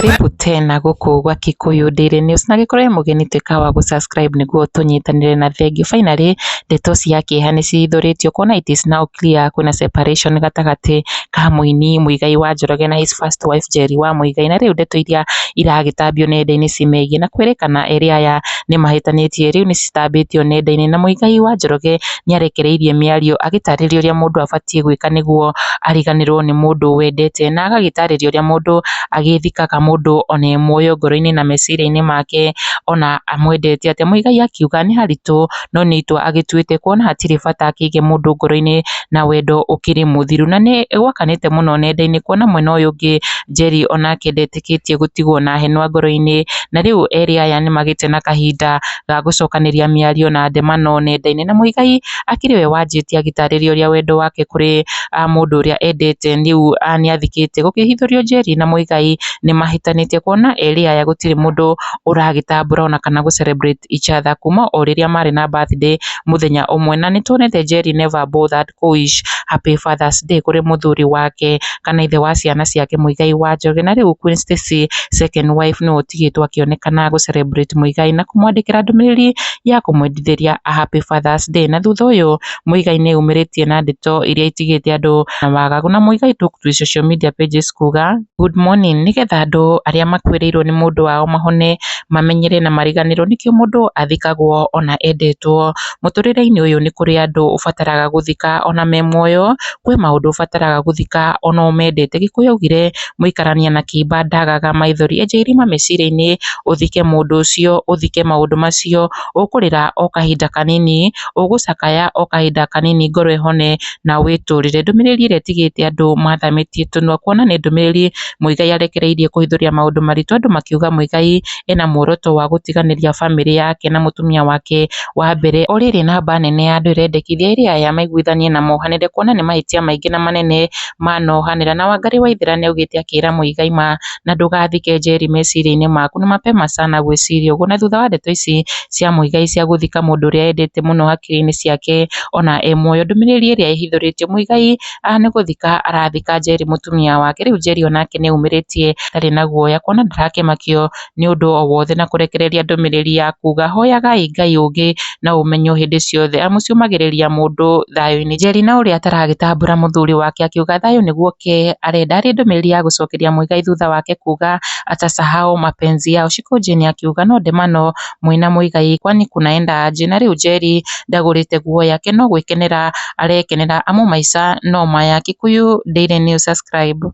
Karibu tena guku gwa Kikuyu Daily News na gikore mugeni twika wa gusubscribe niguo tunyitanire na thengi. Finally ndeto cia kieha ni cithurĩtio kuona it is now clear kuna separation gatagati ka Mũini Muigai wa Njoroge na his first wife Njeri wa Muigai, na riu ndeto iria iragitambio nenda-ini cimegie na kwirikana eri aya ni mahitanitie riu ni citambitio nenda-ini, na Muigai wa Njoroge ni arekereirie miario agitariria uria mundu abatie gwika niguo ariganirwo ni mundu wendete, na agagitariria uria mundu agithikaga mundu one muoyo ngoro-ini na meciria-ini make ona amwendete atia. Muigai akiuga ni haritu no ni itua agituite kuona hatiri bata akige mundu ngoro-ini na wendo ukiri muthiru, na ni gwakanite muno nenda-ini kuona mwena uyu ungi Njeri onake ndetikitie gutigwo na henwa ngoro-ini, na riu eri aya ni magite na kahinda ga gucokaniria miario na ndemano nenda-ini, na Muigai akiri we wanjitie agitariria uria wendo wake kuri mundu uria endete riu ni athikite gukihithurio Njeri na Muigai ni mahitanitie kuona eri aya gutiri mundu uragitambura ona kana gu celebrate each other kuma o riria mari na birthday muthenya umwe, na ni tuonete Njeri never bothered ku wish happy Father's Day kuri muthuri wake kana ithe wa ciana ciake Muigai wa Njoroge, na riu Queen Stacy second wife ni utigitwo akionekana gu celebrate Muigai na kumwandikira ndumiriri ya kumwendithiria a happy Father's Day, na thutha uyu Muigai ni umiritie na ndeto iria itigite andu na wagagu, na Muigai took to social media pages kuga good morning nigetha andu aria makwiriirwo ni mundu wao mahone mamenyere na mariganirwo nikio mundu athikagwo ona endetwo. Muturire-ini uyu ni kuri andu ubataraga guthika ona me muoyo, kwi maundu ubataraga guthika ona umendete. Gikuyu augire muikarania na kiimba ndagaga maithori, enja irima meciria-ini uthike mundu ucio, uthike maundu macio, ukurira o kahinda kanini, ugucakaya o kahinda kanini ngoro ihone na witurire. Ndumiriri iria itigite andu mathamitie tunua kuona ni ndumiriri Muigai arekereirie kuhithuria maundu maritu, andu makiuga Muigai ena muoroto wa gutiganiria family yake na mutumia wake wa mbere. O riri namba nene ya andu irendekithia eri aya maiguithanie na mohanire kuona ni mahitia maingi na manene manohanira, na Wangari Waithira ni augite akira Muigai na ndugathike Njeri meciria-ini maku ni mapema sana gwiciria uguo. Na thutha wa ndeto ici cia Muigai cia guthika mundu uria endete muno hakiri-ini ciake ona e muoyo, ndumiriri iria ihithuritio Muigai ni guthika arathika Njeri mutumia wake. Riu Njeri onake ni umiritie tari na guoya kuona ndarakimakio ni undu o wothe na kurekereria ndumiriri ya kuga hoyagai Ngai ungi na umenyo hindi ciothe amuciumagiriria mundu thayu-ini. Njeri na uria ataragitambura muthuri wake akiuga thayu niguo ke arenda, ari ndumiriri ya gucokeria Muigai thutha wake kuga atasahau mapenzi yao. Shiko Jeni akiuga no ndemano mwina Muigai kwani kunaenda aje, na riu Njeri ndagurite guo yake no gwikenera arekenera amu maica no maya. Kikuyu Daily News, subscribe.